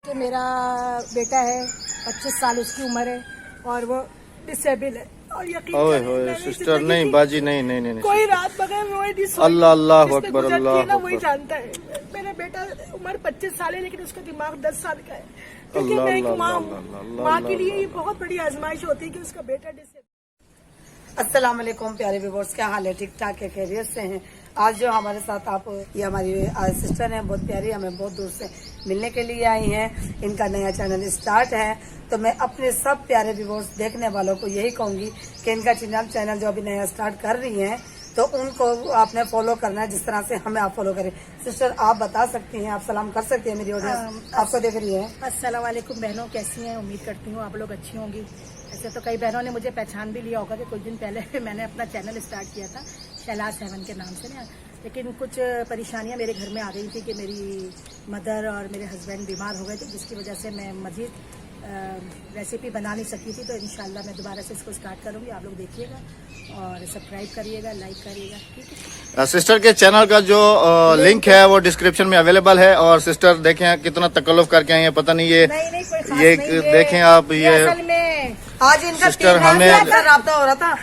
کہ میرا بیٹا ہے 25 سال اس کی عمر ہے اور وہ ڈسیبل ہے اور یقین سسٹر نہیں باجی نہیں کوئی رات بغیر روئے نہیں سوئی. اللہ اللہ جس پہ اکبر گزرتی اللہ ہے نا وہی اکبر جانتا ہے. میرا بیٹا عمر 25 سال ہے لیکن اس کا دماغ 10 سال کا ہے کیونکہ اللہ میں ایک اللہ ماں اللہ ہوں. اللہ ماں اللہ کے لیے یہ اللہ. بہت بڑی آزمائش ہوتی ہے کہ اس کا بیٹا ڈسیبل. السلام علیکم پیارے ویورز، کیا حال ہے؟ ٹھیک ٹھاک ہے، خیریت سے ہیں؟ آج جو ہمارے ساتھ آپ یہ ہماری سسٹر ہیں، بہت پیاری، ہمیں بہت دور سے ملنے کے لیے آئی ہیں. ان کا نیا چینل اسٹارٹ ہے تو میں اپنے سب پیارے ویورز دیکھنے والوں کو یہی کہوں گی کہ ان کا چینل جو ابھی نیا اسٹارٹ کر رہی ہیں تو ان کو آپ نے فالو کرنا ہے جس طرح سے ہمیں آپ فالو کریں. سسٹر آپ بتا سکتی ہیں، آپ سلام کر سکتی ہیں؟ میری آڈینس آپ کو دیکھ رہی ہے. السلام علیکم بہنوں، کیسی ہیں؟ امید کرتی ہوں آپ لوگ اچھی ہوں گی. ایسے تو کئی بہنوں نے مجھے پہچان بھی لیا ہوگا کہ کچھ دن پہلے میں نے اپنا چینل اسٹارٹ کیا تھا شہلاز 7 کے نام سے نا، لیکن کچھ پریشانیاں میرے گھر میں آ گئی تھی کہ میری مدر اور میرے ہسبینڈ بیمار ہو گئے تھے، جس کی وجہ سے میں مزید ریسیپی بنا نہیں سکی تھی. تو انشاءاللہ میں دوبارہ سے اس کو اسٹارٹ کروں گی. آپ لوگ دیکھیے گا اور سبسکرائب کریے گا، لائک کریے گا، ٹھیک ہے؟ سسٹر کے چینل کا جو لنک ہے وہ ڈسکرپشن میں اویلیبل ہے. اور سسٹر دیکھیں کتنا تکلف کر کے آئی ہیں، پتہ نہیں نہیں کوئی خاص یہ نہیں. دیکھیں آپ یہ اصل میں آج ان کا سسٹر 3 ہمیں دن سے رابطہ ہو رہا تھا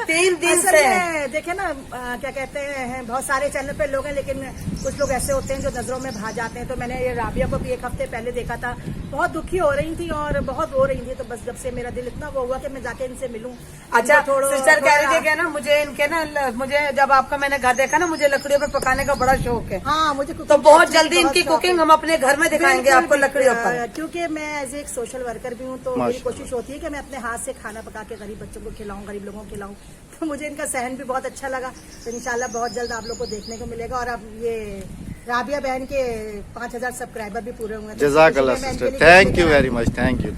3 دن اصل سے. میں دیکھیں نا کیا کہتے ہیں، بہت سارے چینل پہ لوگ ہیں لیکن کچھ لوگ ایسے ہوتے ہیں جو نظروں میں بھا جاتے ہیں. تو میں نے یہ رابعہ کو بھی 1 ہفتے پہلے دیکھا تھا، بہت دکھی ہو رہی تھی اور بہت رو رہی تھی. تو بس جب سے میرا دل اتنا وہ ہوا کہ میں جا کے ان سے ملوں. اچھا سسٹر کہہ رہی تھی کہ نا مجھے ان کے نا مجھے جب آپ کا میں نے گھر دیکھا نا مجھے لکڑیوں پہ پکانے کا بڑا شوق ہے. ہاں مجھے تو بہت جلدی ان کی کوکنگ ہم اپنے گھر میں دکھائیں گے آپ کو لکڑیوں پر. کیونکہ میں ایز ایک سوشل ورکر بھی ہوں تو میری کوشش ہوتی ہے کہ میں اپنے ہاتھ سے کھانا پکا کے غریب بچوں کو کھلاؤں، غریب لوگوں کو کھلاؤں. تو مجھے ان کا صحن بھی بہت اچھا لگا. تو انشاءاللہ بہت جلد آپ لوگ کو دیکھنے کو ملے گا. اور اب یہ رابعہ بہن کے 5000 سبسکرائبر بھی پورے ہوئے. جزاک اللہ sister, thank you very much, thank you.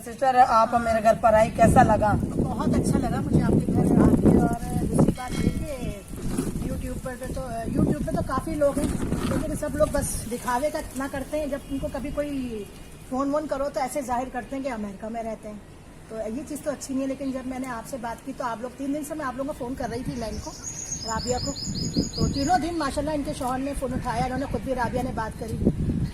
Sister آپ میرے گھر پر آئی، کیسا لگا؟ بہت اچھا لگا مجھے آپ کے گھر آ کے. اور دوسری بات یہ کہ یوٹیوب پہ تو کافی لوگ ہیں لیکن سب لوگ بس دکھاوے کا اتنا کرتے ہیں. جب ان کو کبھی کوئی فون کرو تو ایسے ظاہر کرتے ہیں کہ امریکہ میں رہتے ہیں. تو یہ چیز تو اچھی نہیں ہے. لیکن جب میں نے آپ سے بات کی تو آپ لوگ 3 دن سے میں آپ لوگوں کو فون کر رہی تھی لائن کو، رابعہ کو. تو تینوں دن ماشاءاللہ ان کے شوہر نے فون اٹھایا، انہوں نے خود بھی رابعہ نے بات کری.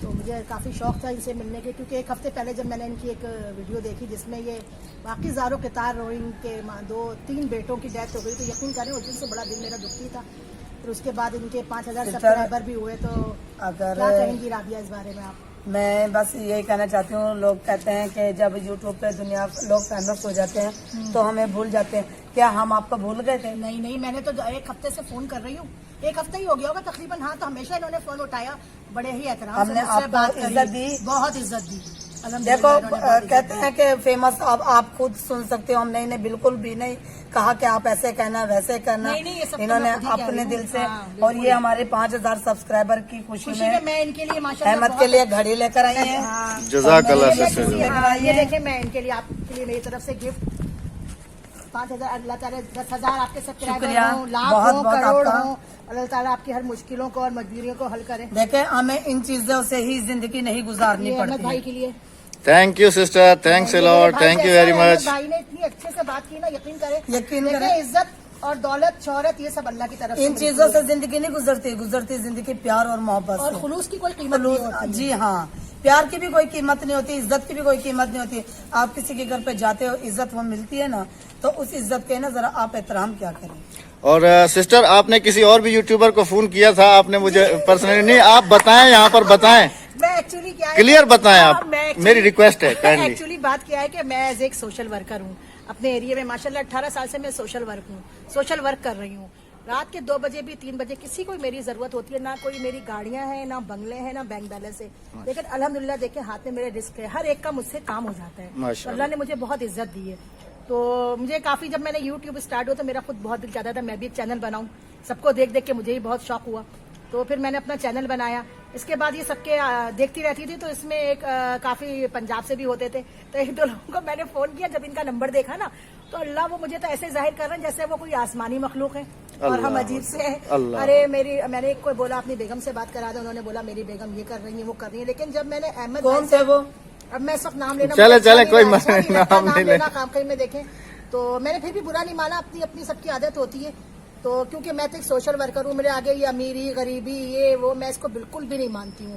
تو مجھے کافی شوق تھا ان سے ملنے کے، کیونکہ 1 ہفتے پہلے جب میں نے ان کی ایک ویڈیو دیکھی جس میں یہ واقعی زاروں قطار روئی، ان کے 2-3 بیٹوں کی ڈیتھ ہو گئی. تو یقین کریں اس دن سے بڑا دل میرا دکھی تھا. پھر اس کے بعد ان کے 5000 سبسکرائبر بھی ہوئے. تو اگر کیا کہیں گی رابعہ اس بارے میں آپ؟ میں بس یہی کہنا چاہتی ہوں، لوگ کہتے ہیں کہ جب یوٹیوب پہ دنیا لوگ فیمس ہو جاتے ہیں تو ہمیں بھول جاتے ہیں. کیا ہم آپ کو بھول گئے تھے؟ نہیں، میں نے تو 1 ہفتے سے فون کر رہی ہوں. 1 ہفتہ ہی ہو گیا ہوگا تقریباً. ہاں تو ہمیشہ انہوں نے فون اٹھایا، بڑے ہی احترام ہم سے نے مجھ سے آپ بات کو کری، عزت دی، بہت عزت دی. دیکھو کہتے ہیں کہ فیمس اب آپ خود سن سکتے ہو. ہم نے انہیں بالکل بھی نہیں کہا کہ آپ ایسے کہنا ویسے کرنا. نہیں، یہ سب تو انہوں نے میں خود ہی کہہ اپنے رہی دل ہوں. سے ہاں، اور یہ ہمارے 5000 سبسکرائبر کی خوشی میں میں ان کے لیے ماشاءاللہ احمد کے لیے گھڑی لے کر آئی ہیں. جزاک اللہ سسٹر. یہ دیکھیں میں ان کے لیے آپ کے لیے میری طرف سے گفٹ 5000. اللہ تعالیٰ 10,000 آپ کے سبسکرائبر ہوں، لاکھ ہوں، کروڑ ہوں. اللہ تعالیٰ آپ کی ہر مشکلوں کو اور مجبوریوں کو حل کرے. دیکھیں ہمیں ان چیزوں سے ہی زندگی نہیں گزارنی احمد پڑتی. بھائی کے لیے thank you sister, thanks a lot, thank you very مچ. بھائی نے اتنی اچھے سے بات کی نا، یقین یقین کریں کریں. عزت اور دولت، شہرت، یہ سب اللہ کی طرف سے ان چیزوں سے زندگی نہیں گزرتی زندگی پیار اور محبت اور سے. خلوص کی کوئی قیمت نہیں ہوتی. جی ہاں، پیار کی بھی کوئی قیمت نہیں ہوتی، عزت کی بھی کوئی قیمت نہیں ہوتی. آپ کسی کے گھر پہ جاتے ہو، عزت وہ ملتی ہے نا، تو اس عزت کے نا ذرا آپ احترام کیا کریں. اور سسٹر آپ نے کسی اور بھی یوٹیوبر کو فون کیا تھا، آپ نے مجھے پرسنلی نہیں، آپ بتائیں یہاں پر، بتائیں میں ایکچولی کیا ہے، کلیئر بتائیں آپ، میری ریکویسٹ ہے کائنڈلی. ایکچولی بات کیا ہے کہ میں ایز ایک سوشل ورکر ہوں اپنے ایریے میں. ماشاءاللہ 18 سال سے میں سوشل ورک کر رہی ہوں. رات کے 2 بجے بھی 3 بجے کسی کو میری ضرورت ہوتی ہے. نہ کوئی میری گاڑیاں ہیں، نہ بنگلے ہیں، نہ بینک بیلنس ہے، لیکن الحمدللہ دیکھیں ہاتھ میں میرے رزق ہے. ہر ایک کا مجھ سے کام ہو جاتا ہے. تو اللہ نے مجھے بہت عزت دی ہے. تو مجھے کافی، جب میں نے یوٹیوب اسٹارٹ ہوا تو میرا خود بہت دل چاہتا تھا میں بھی ایک چینل بناؤں. سب کو دیکھ کے مجھے ہی بہت شوق ہوا. تو پھر میں نے اپنا چینل بنایا. اس کے بعد یہ سب کے دیکھتی رہتی تھی. تو اس میں ایک کافی پنجاب سے بھی ہوتے تھے. تو 1-2 لوگوں کو میں نے فون کیا. جب ان کا نمبر دیکھا نا تو اللہ وہ مجھے تو ایسے ظاہر کر رہے ہیں جیسے وہ کوئی آسمانی مخلوق ہے اور ہم عجیب سے ہیں. ارے میں نے ایک کو بولا اپنی بیگم سے بات کرا دو. انہوں نے بولا میری بیگم یہ کر رہی ہے، وہ کر رہی ہے. لیکن جب میں نے احمد کون سے وہ، اب میں سب نام لینا چلے کوئی نام لینا کام کہیں میں دیکھیں تو میں نے پھر بھی برا نہیں مانا. اپنی سب کی عادت ہوتی ہے. تو کیونکہ میں تو ایک سوشل ورکر ہوں، میرے آگے یہ امیری غریبی یہ وہ میں اس کو بالکل بھی نہیں مانتی ہوں.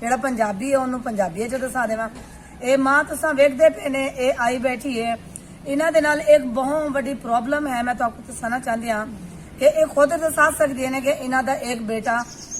ਜਿਹੜਾ ਪੰਜਾਬੀ ਹੈ ਉਹਨੂੰ ਪੰਜਾਬੀ ਚ ਦੱਸਾ ਦੇਵਾਂ। ਇਹ ਮਾਂ ਤੁਸੀਂ ਵੇਖਦੇ ਪਏ ਨੇ, ਇਹ ਆਈ ਬੈਠੀ ਹੈ। ਇਹਨਾਂ ਦੇ ਨਾਲ ਇੱਕ ਬਹੁਤ ਵੱਡੀ ਪ੍ਰੋਬਲਮ ਹੈ। ਮੈਂ ਤੁਹਾਨੂੰ ਦੱਸਣਾ ਚਾਹੁੰਦੀ ਹਾਂ ਕਿ ਇਹ ਖੁਦ ਦੱਸ ਸਕਦੀ ਹੈ ਕਿ ਇਹਨਾਂ ਦਾ ਇੱਕ ਬੇਟਾ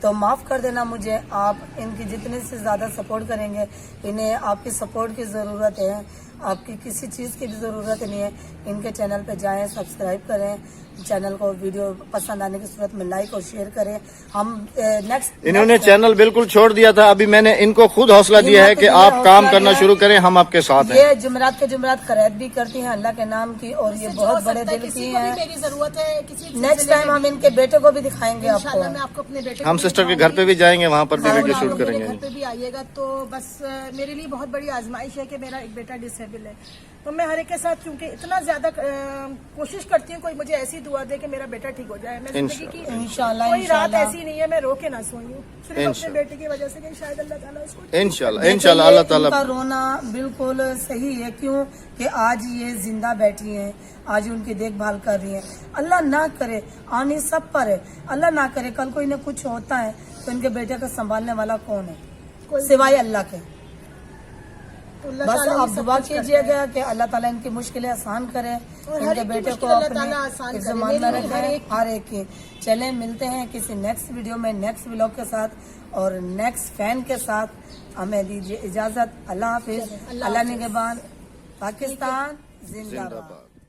تو معاف کر دینا مجھے. آپ ان کی جتنے سے زیادہ سپورٹ کریں گے, انہیں آپ کی سپورٹ کی ضرورت ہے, آپ کی کسی چیز کی بھی ضرورت نہیں ہے. ان کے چینل پہ جائیں, سبسکرائب کریں, چینل کو ویڈیو پسند آنے کی صورت میں لائک اور شیئر کریں. ہم نیکسٹ انہوں نے چینل بالکل چھوڑ دیا تھا, ابھی میں نے ان کو خود حوصلہ دیا ہے کہ آپ کام کرنا شروع کریں, ہم آپ کے ساتھ ہیں. یہ جمعرات کے جمعرات خرید بھی کرتی ہیں اللہ کے نام کی, اور یہ بہت بڑے دل کی ہیں. میری ضرورت ہے کسی نیکسٹ ٹائم ہم ان کے بیٹے کو بھی دکھائیں گے آپ کو. میں آپ کو اپنے بیٹے ہم سسٹر کے گھر پہ بھی جائیں گے, وہاں پر بھی ویڈیو شوٹ کریں گے. گھر پہ بھی آئیے گا. تو بس میرے لیے بہت بڑی آزمائش ہے کہ میرا ایک بیٹا ڈسیبل ہے. تو میں ہر ایک کے ساتھ کیونکہ اتنا زیادہ کوشش کرتی ہوں, کوئی مجھے ایسی دعا دے کہ میرا بیٹا ٹھیک ہو جائے. میں زندگی کی انشاءاللہ کوئی رات ایسی نہیں ہے میں رو کے نہ سوئی ہوں, صرف اپنے بیٹے کی وجہ سے کہ شاید اللہ تعالیٰ اس کو انشاءاللہ اللہ تعالیٰ. ان کا رونا بالکل صحیح ہے, کیوں کہ آج یہ زندہ بیٹھی ہیں, آج ان کی دیکھ بھال کر رہی ہیں. اللہ نہ کرے, آنے سب پر ہے, اللہ نہ کرے کل کو انہیں کچھ ہوتا ہے تو ان کے بیٹے کو سنبھالنے والا کون ہے سوائے اللہ کے. بس آپ دعا کیجیے گا کہ اللہ تعالیٰ ان کی مشکلیں آسان کرے, ان کے بیٹے کو اپنے زمان میں رکھے ہر ایک کی. چلیں ملتے ہیں کسی نیکسٹ ویڈیو میں, نیکسٹ ولاگ کے ساتھ اور نیکسٹ فین کے ساتھ. ہمیں دیجیے اجازت. اللہ حافظ. اللہ نگہبان. پاکستان زندہ باد.